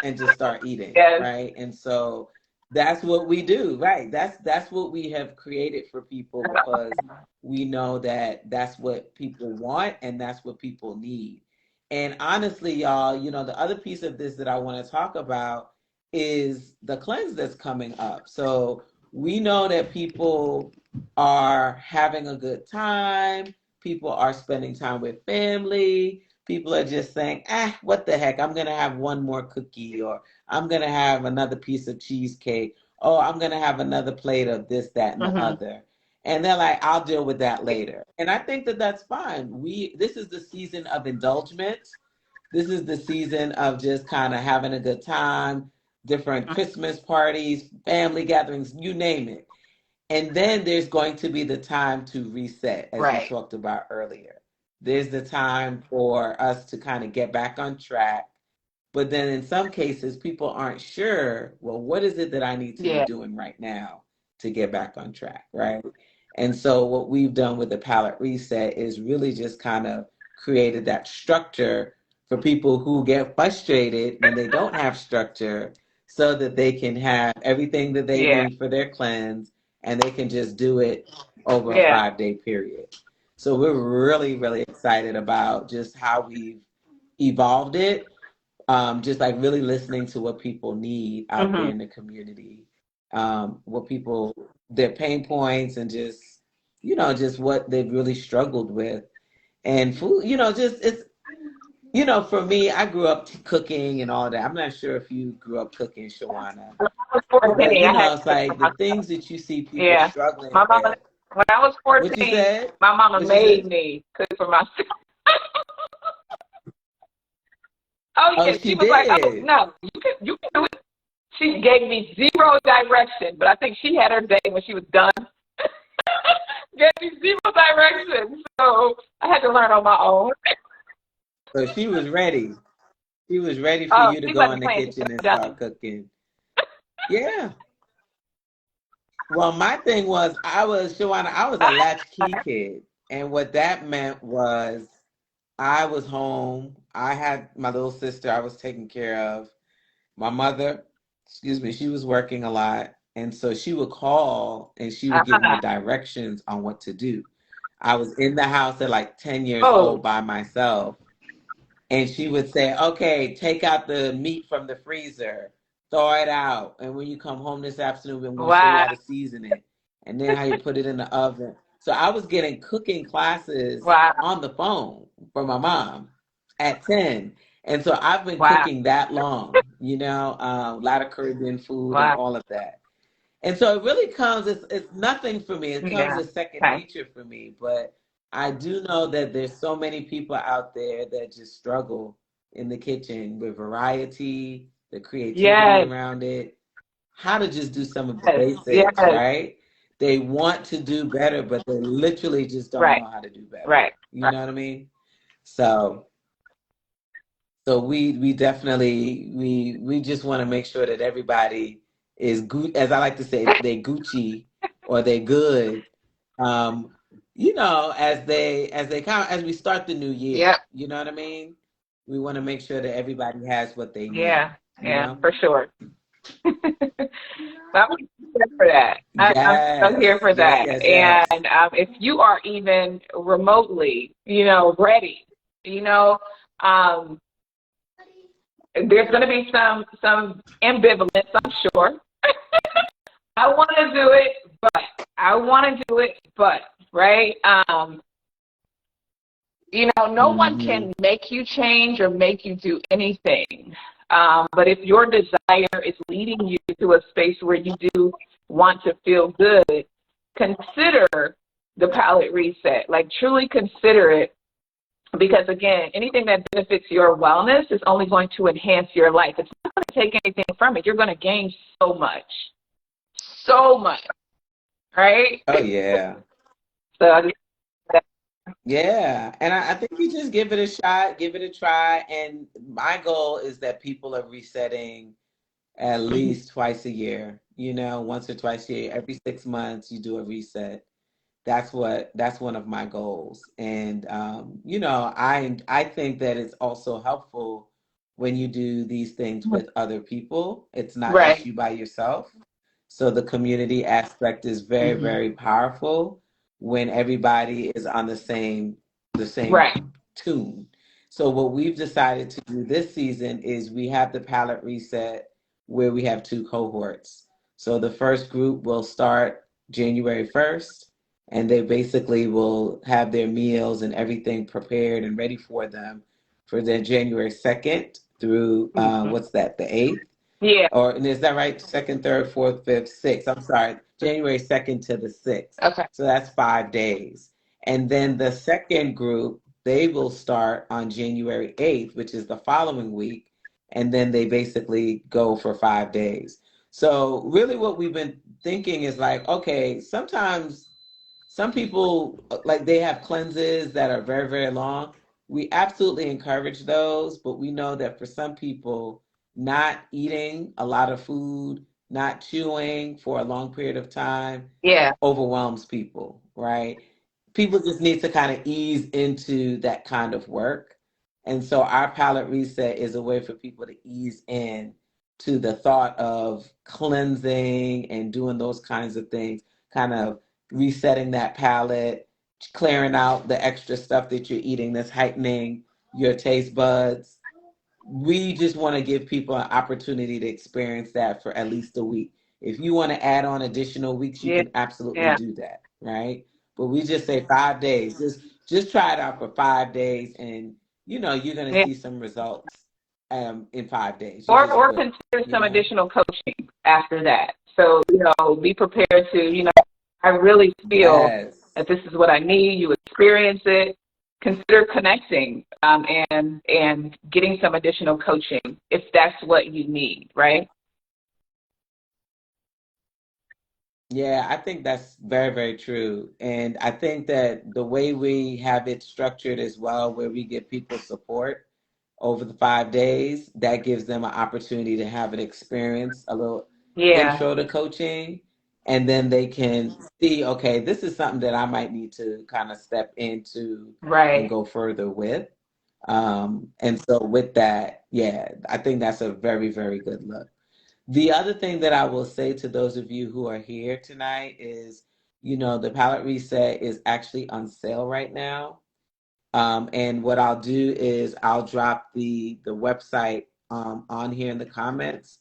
Speaker 1: and just start eating,
Speaker 2: Yes.
Speaker 1: right? And so that's what we do, right? That's what we have created for people, because we know that that's what people want and that's what people need. And honestly, y'all, you know, the other piece of this that I want to talk about is the cleanse that's coming up. So we know that people are having a good time. People are spending time with family. People are just saying, what the heck? I'm going to have one more cookie, or I'm going to have another piece of cheesecake. Oh, I'm going to have another plate of this, that, and the
Speaker 2: Mm-hmm.
Speaker 1: other. And they're like, I'll deal with that later. And I think that that's fine. This is the season of indulgence. This is the season of just kind of having a good time, different Christmas parties, family gatherings, you name it. And then there's going to be the time to reset, as we
Speaker 2: Right.
Speaker 1: talked about earlier. There's the time for us to kind of get back on track. But then in some cases, people aren't sure, well, what is it that I need to be
Speaker 2: Yeah.
Speaker 1: doing right now to get back on track, right? And so what we've done with the palette reset is really just kind of created that structure for people who get frustrated when they don't have structure, so that they can have everything that they
Speaker 2: Yeah.
Speaker 1: need for their cleanse, and they can just do it over a
Speaker 2: Yeah.
Speaker 1: 5-day period. So we're really, really excited about just how we've evolved it. Just like really listening to what people need out there
Speaker 2: Mm-hmm.
Speaker 1: in the community, what people, their pain points, and just, you know, just what they've really struggled with. And food, you know, just it's, you know, for me, I grew up cooking and all that. I'm not sure if you grew up cooking, Shawana,
Speaker 2: When I was
Speaker 1: but
Speaker 2: 14,
Speaker 1: you
Speaker 2: I had
Speaker 1: know,
Speaker 2: to
Speaker 1: it's
Speaker 2: cook for
Speaker 1: like the
Speaker 2: myself.
Speaker 1: things that you see people
Speaker 2: Yeah.
Speaker 1: struggling
Speaker 2: My mama,
Speaker 1: with.
Speaker 2: when I was
Speaker 1: What you
Speaker 2: 14,
Speaker 1: said?
Speaker 2: my mama
Speaker 1: What you
Speaker 2: made
Speaker 1: said?
Speaker 2: me cook for myself. Oh
Speaker 1: Oh,
Speaker 2: yeah, she
Speaker 1: she
Speaker 2: was like, "Oh
Speaker 1: did.
Speaker 2: no, you can do it." She gave me zero direction, but I think she had her day when she was done. Gave me zero direction, so I had to learn on my own.
Speaker 1: So she was ready. She was ready for
Speaker 2: Oh,
Speaker 1: you to
Speaker 2: she
Speaker 1: go in
Speaker 2: wasn't
Speaker 1: the
Speaker 2: playing. She
Speaker 1: kitchen and
Speaker 2: was
Speaker 1: start
Speaker 2: done.
Speaker 1: cooking. Yeah. Well, my thing was, Shawana, I was a latchkey kid. And what that meant was I was home. I had my little sister I was taking care of. My mother, excuse me, she was working a lot. And so she would call and she would give me
Speaker 2: Uh-huh.
Speaker 1: directions on what to do. I was in the house at like 10 years
Speaker 2: Oh,
Speaker 1: old by myself. And she would say, okay, take out the meat from the freezer, throw it out. And when you come home this afternoon, I'm going to show you
Speaker 2: wow,
Speaker 1: how to season it. And then how you put it in the oven. So I was getting cooking classes
Speaker 2: wow,
Speaker 1: on the phone from my mom at 10. And so I've been
Speaker 2: wow,
Speaker 1: cooking that long, you know, a lot of Caribbean food and
Speaker 2: wow.
Speaker 1: all of that. And so it really comes, it's nothing for me. It comes
Speaker 2: Yeah.
Speaker 1: as second
Speaker 2: Okay.
Speaker 1: nature for me. But I do know that there's so many people out there that just struggle in the kitchen with variety, the creativity
Speaker 2: Yes.
Speaker 1: around it, how to just do some of the
Speaker 2: Yes.
Speaker 1: basics,
Speaker 2: Yes.
Speaker 1: right? They want to do better, but they literally just don't
Speaker 2: Right.
Speaker 1: know how to do better.
Speaker 2: Right.
Speaker 1: You
Speaker 2: Right.
Speaker 1: know what I mean? So we definitely we just want to make sure that everybody is good, as I like to say, they Gucci or they good. Um, you know, as they kind of, as we start the new year,
Speaker 2: Yep.
Speaker 1: you know what I mean? We want to make sure that everybody has what they need,
Speaker 2: Yeah.
Speaker 1: you
Speaker 2: Yeah.
Speaker 1: know?
Speaker 2: For sure. I'm here for that. I'm so here
Speaker 1: Yes,
Speaker 2: for
Speaker 1: yes,
Speaker 2: that.
Speaker 1: yes, yes.
Speaker 2: And if you are even remotely, ready, you know, um, there's going to be some ambivalence, I'm sure. I want to do it, but I want to do it, but right. No one
Speaker 1: Hmm.
Speaker 2: can make you change or make you do anything. But if your desire is leading you to a space where you do want to feel good, consider the palate reset. Like, truly consider it. Because, again, anything that benefits your wellness is only going to enhance your life. It's not going to take anything from it. You're going to gain so much, right?
Speaker 1: Oh yeah.
Speaker 2: So I just,
Speaker 1: Yeah. And I think you just give it a shot, give it a try. And my goal is that people are resetting at
Speaker 2: mhm.
Speaker 1: least twice a year, once or twice a year. Every 6 months, you do a reset. That's one of my goals. And I think that it's also helpful when you do these things with other people. It's not just
Speaker 2: Right.
Speaker 1: you by yourself. So the community aspect is very,
Speaker 2: Hmm.
Speaker 1: very powerful when everybody is on the same
Speaker 2: Right.
Speaker 1: tune. So what we've decided to do this season is we have the palette reset where we have two cohorts. So the first group will start January 1st, and they basically will have their meals and everything prepared and ready for them for their January 2nd through
Speaker 2: Hmm.
Speaker 1: what's that, the 8th?
Speaker 2: Yeah.
Speaker 1: Or and is that right? Second, third, fourth, fifth, sixth. I'm sorry, January 2nd to the 6th.
Speaker 2: Okay.
Speaker 1: So that's 5 days. And then the second group, they will start on January 8th, which is the following week. And then they basically go for 5 days. So really what we've been thinking is like, okay, sometimes some people like they have cleanses that are very, very long. We absolutely encourage those, but we know that for some people, not eating a lot of food, not chewing for a long period of time
Speaker 2: Yeah.
Speaker 1: overwhelms people, right? People just need to kind of ease into that kind of work. And so our palate reset is a way for people to ease in to the thought of cleansing and doing those kinds of things, kind of resetting that palate, clearing out the extra stuff that you're eating that's heightening your taste buds. We just want to give people an opportunity to experience that for at least a week. If you want to add on additional weeks, you
Speaker 2: Yeah.
Speaker 1: can absolutely
Speaker 2: Yeah.
Speaker 1: do that, right? But we just say 5 days. Just try it out for 5 days, and you're going to
Speaker 2: Yeah.
Speaker 1: see some results in 5 days. You just
Speaker 2: Or
Speaker 1: will,
Speaker 2: consider
Speaker 1: you
Speaker 2: some
Speaker 1: know.
Speaker 2: additional coaching after that. So, be prepared to, I really feel
Speaker 1: Yes.
Speaker 2: that this is what I need. You experience it. Consider connecting, and getting some additional coaching if that's what you need, right?
Speaker 1: Yeah, I think that's very, very true. And I think that the way we have it structured as well, where we give people support over the 5 days, that gives them an opportunity to have an experience, a little
Speaker 2: Yeah.
Speaker 1: intro to coaching, and then they can see, okay, this is something that I might need to kind of step into and
Speaker 2: Right.
Speaker 1: go further with. And so with that, yeah, I think that's a very, very good look. The other thing that I will say to those of you who are here tonight is, the palette reset is actually on sale right now. And what I'll do is I'll drop the website on here in the comments.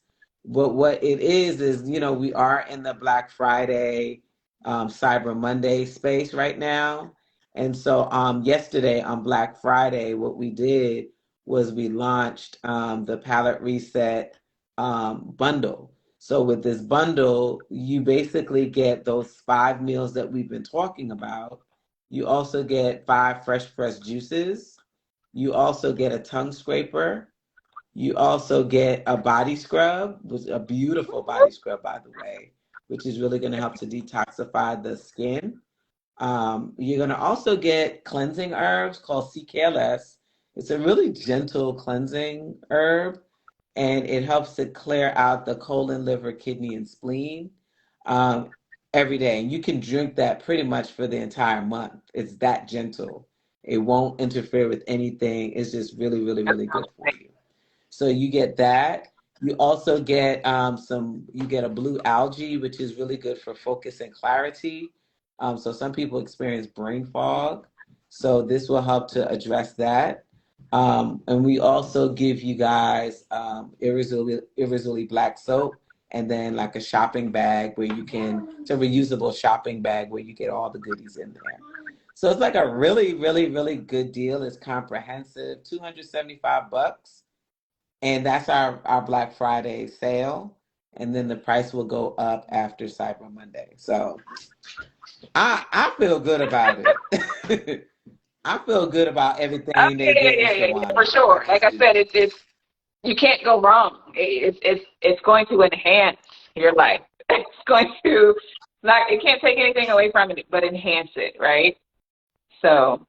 Speaker 1: But what it is, we are in the Black Friday, Cyber Monday space right now. And so yesterday on Black Friday, what we did was we launched the Palette Reset bundle. So with this bundle, you basically get those 5 meals that we've been talking about. You also get 5 fresh pressed juices. You also get a tongue scraper. You also get a body scrub, which is a beautiful body scrub, by the way, which is really going to help to detoxify the skin. You're going to also get cleansing herbs called CKLS. It's a really gentle cleansing herb, and it helps to clear out the colon, liver, kidney, and spleen um, every day. And you can drink that pretty much for the entire month. It's that gentle. It won't interfere with anything. It's just really, really,
Speaker 2: That
Speaker 1: really
Speaker 2: sounds
Speaker 1: good for
Speaker 2: great.
Speaker 1: you. So you get that. You also get you get a blue algae, which is really good for focus and clarity. So some people experience brain fog. So this will help to address that. And we also give you guys Irresolutely Black soap, and then like a shopping bag it's a reusable shopping bag where you get all the goodies in there. So it's like a really, really, really good deal. It's comprehensive, $275, and that's our Black Friday sale. And then the price will go up after Cyber Monday. So I feel good about it. I feel good about
Speaker 2: Oh,
Speaker 1: everything
Speaker 2: yeah,
Speaker 1: they
Speaker 2: yeah,
Speaker 1: did
Speaker 2: yeah,
Speaker 1: with
Speaker 2: yeah, yeah, for
Speaker 1: Shawana. I
Speaker 2: sure. Like
Speaker 1: just
Speaker 2: I
Speaker 1: do.
Speaker 2: said, it's You can't go wrong. It's going to enhance your life. It's going to not. It can't take anything away from it, but enhance it, right? So,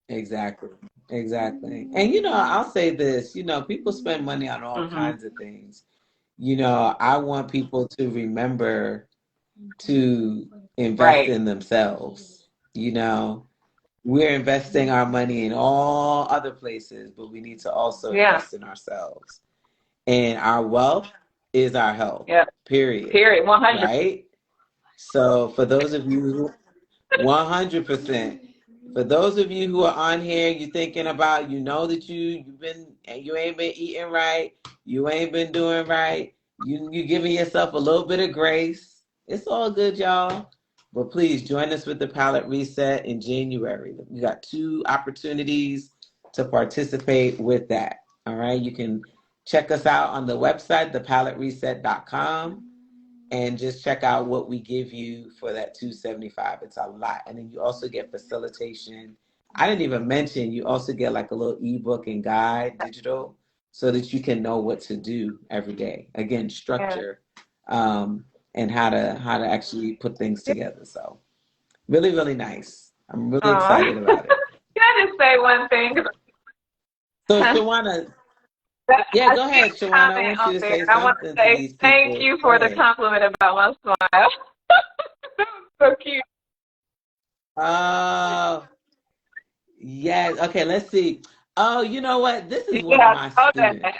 Speaker 1: Exactly. Exactly. And I'll say this, people spend money on all
Speaker 2: hmm
Speaker 1: kinds of things. I want people to remember to invest
Speaker 2: right,
Speaker 1: in themselves. You know, we're investing our money in all other places, but we need to also
Speaker 2: yeah,
Speaker 1: invest in ourselves. And our wealth is our health,
Speaker 2: yeah.
Speaker 1: period.
Speaker 2: Period. 100.
Speaker 1: Right? So for those of you 100%. For those of you who are on here, you thinking about, that you ain't been eating right, you ain't been doing right, you giving yourself a little bit of grace. It's all good, y'all. But please join us with the palette reset in January. We got 2 opportunities to participate with that. All right. You can check us out on the website, thepalettereset.com, and just check out what we give you for that 275. It's a lot. And then you also get facilitation. I didn't even mention you also get like a little ebook and guide digital so that you can know what to do every day. Again,
Speaker 2: Yeah.
Speaker 1: structure, and how to actually put things together. So really, really nice. I'm really excited
Speaker 2: Can
Speaker 1: about it.
Speaker 2: I just say one thing?
Speaker 1: So Shawana, yeah,
Speaker 2: I
Speaker 1: go
Speaker 2: see
Speaker 1: ahead,
Speaker 2: a
Speaker 1: Shawana. I
Speaker 2: comment
Speaker 1: want
Speaker 2: on
Speaker 1: you to
Speaker 2: there,
Speaker 1: say
Speaker 2: and I want to
Speaker 1: something to
Speaker 2: say
Speaker 1: these
Speaker 2: thank
Speaker 1: people.
Speaker 2: you
Speaker 1: Go
Speaker 2: for the
Speaker 1: ahead.
Speaker 2: compliment about my smile. That was so cute.
Speaker 1: Oh, yes. Okay, let's see. Oh, you know what? This is one of
Speaker 2: Yeah,
Speaker 1: my
Speaker 2: I saw that.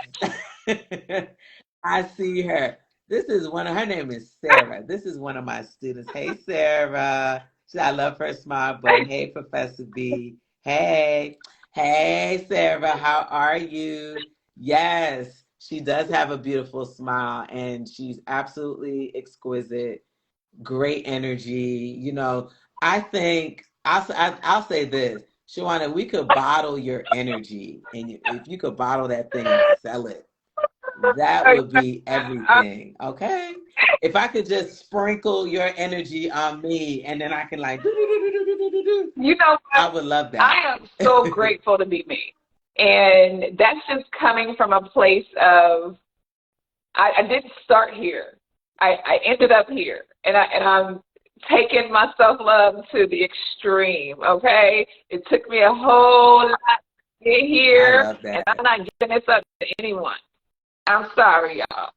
Speaker 1: students. I see her. This is her name is Sarah. This is one of my students. Hey, Sarah. I love her smile button. Hey, Professor B. Hey. Hey, Sarah. How are you? Yes, she does have a beautiful smile and she's absolutely exquisite, great energy. I think I'll say this, Shawana, we could bottle your energy, and if you could bottle that thing and sell it, that would be
Speaker 2: I,
Speaker 1: everything. Okay, if I could just sprinkle your energy on me, and then I can like do do do do do do do do,
Speaker 2: you know what?
Speaker 1: I would love
Speaker 2: I
Speaker 1: that.
Speaker 2: am so grateful to be me. And that's just coming from a place of I didn't start here. I ended up here, and I'm taking my self love to the extreme. Okay, it took me a whole lot to get
Speaker 1: I
Speaker 2: here,
Speaker 1: love
Speaker 2: and
Speaker 1: that.
Speaker 2: I'm not giving this up to anyone. I'm sorry, y'all.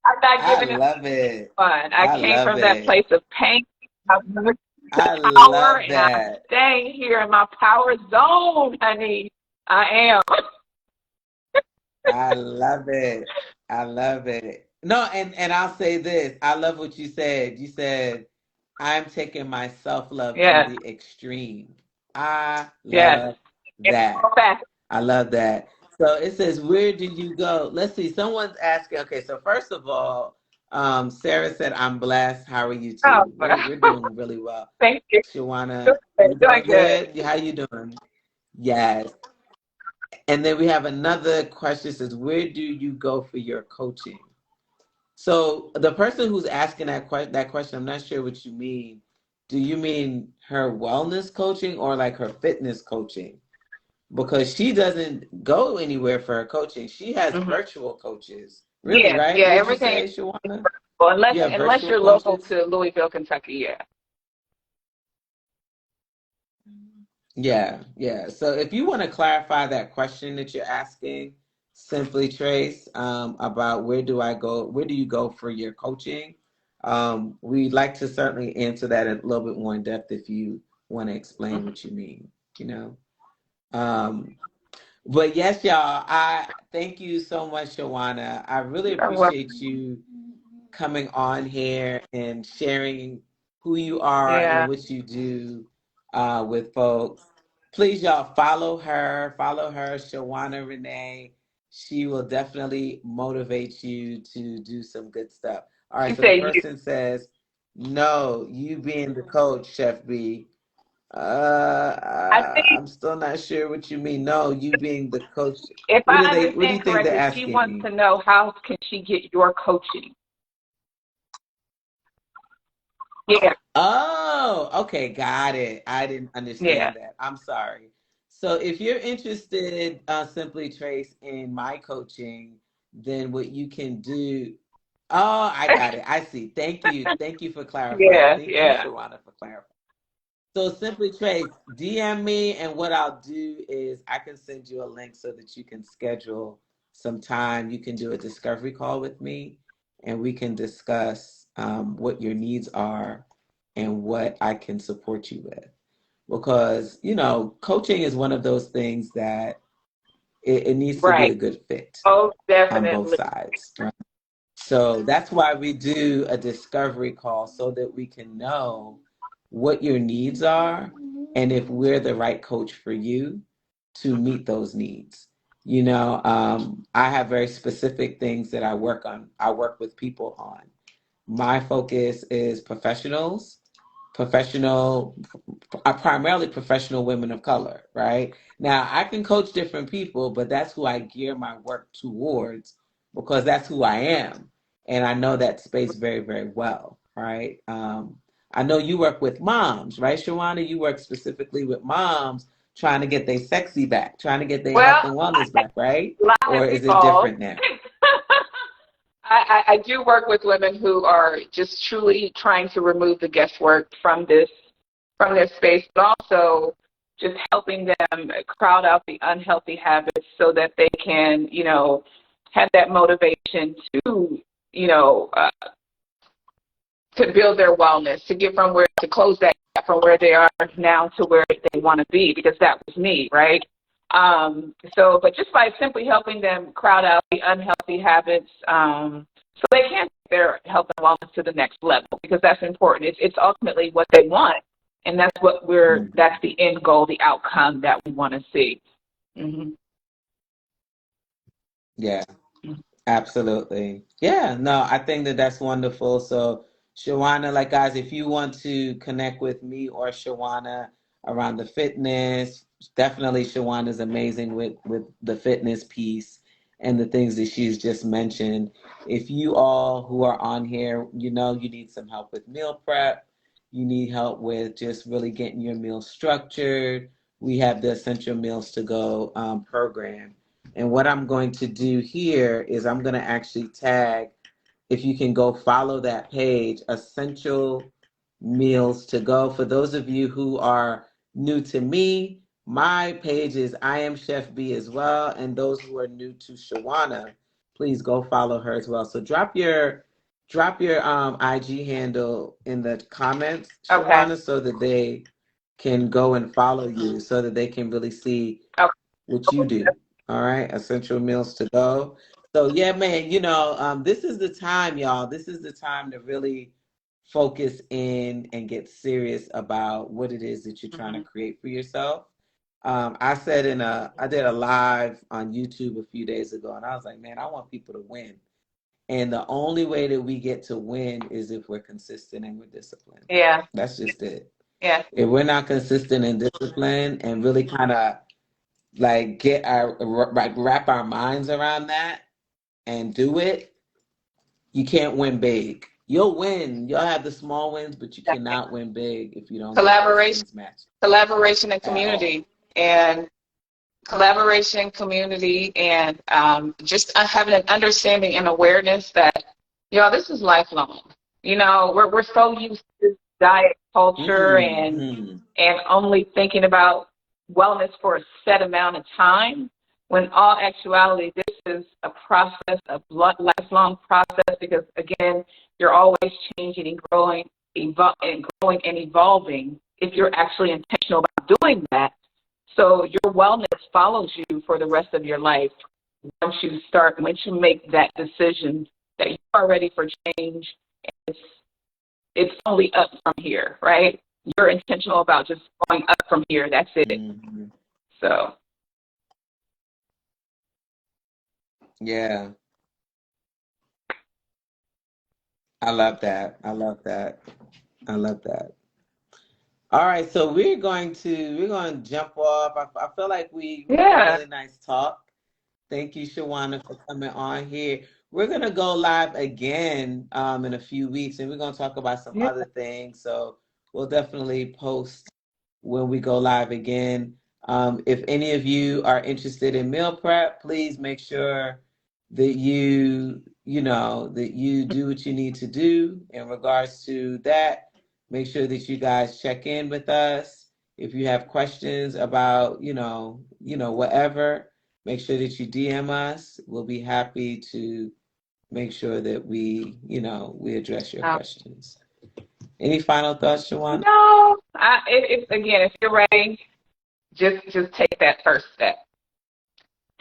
Speaker 2: I'm not
Speaker 1: I
Speaker 2: giving it
Speaker 1: love it.
Speaker 2: up to anyone. I
Speaker 1: I
Speaker 2: came
Speaker 1: love
Speaker 2: from that
Speaker 1: it.
Speaker 2: place of pain. I've moved to
Speaker 1: I
Speaker 2: power,
Speaker 1: love
Speaker 2: and I'm
Speaker 1: that.
Speaker 2: staying here in my power zone, honey. I am.
Speaker 1: I love it. I love it. No, and I'll say this. I love what you said. You said, I'm taking my self-love to
Speaker 2: Yes,
Speaker 1: the extreme. I
Speaker 2: yes.
Speaker 1: love
Speaker 2: It's
Speaker 1: that.
Speaker 2: all back.
Speaker 1: I love that. So it says, where do you go? Let's see. Someone's asking. Okay, so first of all, Sarah said, I'm blessed. How are you
Speaker 2: Oh,
Speaker 1: too? We're doing really well.
Speaker 2: thank you.
Speaker 1: Shawana,
Speaker 2: Good.
Speaker 1: you
Speaker 2: Doing
Speaker 1: doing
Speaker 2: good.
Speaker 1: good? How you doing? Yes. And then we have another question says, where do you go for your coaching? So the person who's asking that question, I'm not sure what you mean. Do you mean her wellness coaching or like her fitness coaching? Because she doesn't go anywhere for her coaching. She has
Speaker 2: hmm
Speaker 1: virtual coaches. Really,
Speaker 2: Yeah,
Speaker 1: right?
Speaker 2: yeah.
Speaker 1: Would you
Speaker 2: Everything
Speaker 1: say,
Speaker 2: is
Speaker 1: Shawana?
Speaker 2: well,
Speaker 1: You have
Speaker 2: unless
Speaker 1: virtual
Speaker 2: you're local
Speaker 1: coaches?
Speaker 2: to Louisville, Kentucky. Yeah.
Speaker 1: Yeah, yeah. So if you want to clarify that question that you're asking, simply Trace, about where do you go for your coaching? We'd like to certainly answer that a little bit more in depth if you want to explain
Speaker 2: hmm
Speaker 1: what you mean, you know. Um, but yes, y'all, I thank you so much, Shawana. I really
Speaker 2: You're welcome.
Speaker 1: appreciate you coming on here and sharing who you are and
Speaker 2: Yeah.
Speaker 1: what you do, with folks. Please, y'all, follow her, Shawana Renee. She will definitely motivate you to do some good stuff. All right,
Speaker 2: She
Speaker 1: so the
Speaker 2: said you.
Speaker 1: person says, no, you being the coach, Chef B.
Speaker 2: I think
Speaker 1: I'm still not sure what you mean. No, you being the coach.
Speaker 2: if
Speaker 1: What do
Speaker 2: I
Speaker 1: they? What do
Speaker 2: understand
Speaker 1: you think they're
Speaker 2: correctly, she
Speaker 1: asking
Speaker 2: wants
Speaker 1: me?
Speaker 2: to know how can she get your coaching. Yeah.
Speaker 1: Oh, okay, got it. I didn't
Speaker 2: Yeah.
Speaker 1: understand that. I'm sorry. So if you're interested, Simply Trace, in my coaching, then what you can do. Oh, I got it. I see. Thank you. Thank you for clarifying.
Speaker 2: Yeah,
Speaker 1: Thank you,
Speaker 2: yeah.
Speaker 1: Shawana, for clarifying. So Simply Trace, DM me, and what I'll do is I can send you a link so that you can schedule some time. You can do a discovery call with me, and we can discuss what your needs are and what I can support you with. Because, coaching is one of those things that it needs to be
Speaker 2: Right.
Speaker 1: a good fit
Speaker 2: Oh,
Speaker 1: on both
Speaker 2: definitely.
Speaker 1: sides. Right? So that's why we do a discovery call so that we can know what your needs are and if we're the right coach for you to meet those needs. I have very specific things that I work on. I work with people on. My focus is professional, primarily professional women of color, right? Now, I can coach different people, but that's who I gear my work towards because that's who I am. And I know that space very, very well, right? I know you work with moms, right, Shawana? You work specifically with moms trying to get their sexy back, trying to get their health
Speaker 2: Well,
Speaker 1: and wellness back, right?
Speaker 2: a lot
Speaker 1: Or
Speaker 2: have
Speaker 1: is it
Speaker 2: evolved.
Speaker 1: different now?
Speaker 2: I do work with women who are just truly trying to remove the guesswork from their space, but also just helping them crowd out the unhealthy habits so that they can, have that motivation to, you know, uh, to build their wellness, to get from where to close that gap from where they are now to where they want to be, because that was me, right? But just by simply helping them crowd out the unhealthy habits, so they can take their health and wellness to the next level, because that's important. It's ultimately what they want, and
Speaker 1: Mhm.
Speaker 2: that's the end goal, the outcome that we want to see. Hmm.
Speaker 1: Yeah. Absolutely. Yeah, no, I think that that's wonderful. So, Shawana, like guys, if you want to connect with me or Shawana around the fitness, definitely Shawana's amazing with the fitness piece and the things that she's just mentioned. If you all who are on here, you need some help with meal prep, you need help with just really getting your meal structured, we have the Essential Meals to Go program. And what I'm going to do here is I'm going to actually tag, if you can go follow that page, Essential Meals to Go. For those of you who are new to me, my page is I am Chef B as well. And those who are new to Shawana, please go follow her as well. So drop your IG handle in the comments,
Speaker 2: Okay.
Speaker 1: Shawana, so that they can go and follow you, so that they can really see
Speaker 2: Okay.
Speaker 1: what you do. All right, Essential Meals to Go. So yeah, man, this is the time, y'all. This is the time to really focus in and get serious about what it is that you're trying to
Speaker 2: Hmm.
Speaker 1: create for yourself. I did a live on YouTube a few days ago, and I was like, man, I want people to win. And the only way that we get to win is if we're consistent and we're disciplined.
Speaker 2: Yeah.
Speaker 1: That's just it.
Speaker 2: Yeah.
Speaker 1: If we're not consistent and disciplined and really kind of like get our like wrap our minds around that and do it, you can't win big. You'll win. You'll have the small wins, but you cannot win big if you don't get those
Speaker 2: Collaboration,
Speaker 1: things matched
Speaker 2: collaboration, and
Speaker 1: at all.
Speaker 2: community, and collaboration, community, and just having an understanding and awareness that, this is lifelong. We're so used to diet culture
Speaker 1: Hmm.
Speaker 2: and only thinking about wellness for a set amount of time, when all actuality, this is a process, a lifelong process, because again, you're always changing and growing and evolving if you're actually intentional about doing that. So your wellness follows you for the rest of your life once you make that decision that you are ready for change. It's it's only up from here, right? You're intentional about just going up from here. That's it.
Speaker 1: Hmm.
Speaker 2: So
Speaker 1: Yeah, I love that. I love that. I love that. All right, so we're going to jump off. I feel like we had a
Speaker 2: yeah,
Speaker 1: really nice talk. Thank you, Shawana, for coming on here. We're going to go live again in a few weeks, and we're going to talk about some
Speaker 2: yeah,
Speaker 1: other things. So we'll definitely post when we go live again. If any of you are interested in meal prep, please make sure that that you do what you need to do in regards to that. Make sure that you guys check in with us. If you have questions about, whatever, make sure that you DM us. We'll be happy to make sure that we address your
Speaker 2: Um,
Speaker 1: questions. Any final thoughts, Shawana?
Speaker 2: no, again, if you're ready, just take that first step.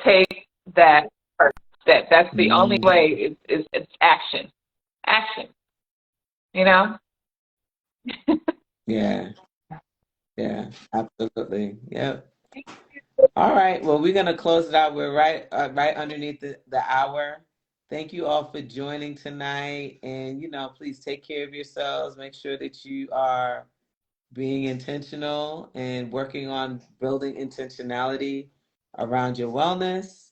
Speaker 2: Take that first step. That's the only
Speaker 1: Mm,
Speaker 2: way. It's action. Action. You know.
Speaker 1: yeah, yeah, absolutely. Yep. All right. Well, we're gonna close it out. We're right underneath the hour. Thank you all for joining tonight, and please take care of yourselves. Make sure that you are being intentional and working on building intentionality around your wellness.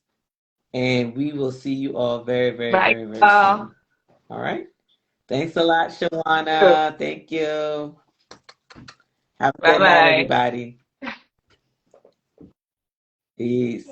Speaker 1: And we will see you all very, very,
Speaker 2: Bye.
Speaker 1: very, very soon. All right. Thanks a lot, Shawana. Thank you. Have a
Speaker 2: Bye
Speaker 1: good night,
Speaker 2: bye.
Speaker 1: everybody. Peace.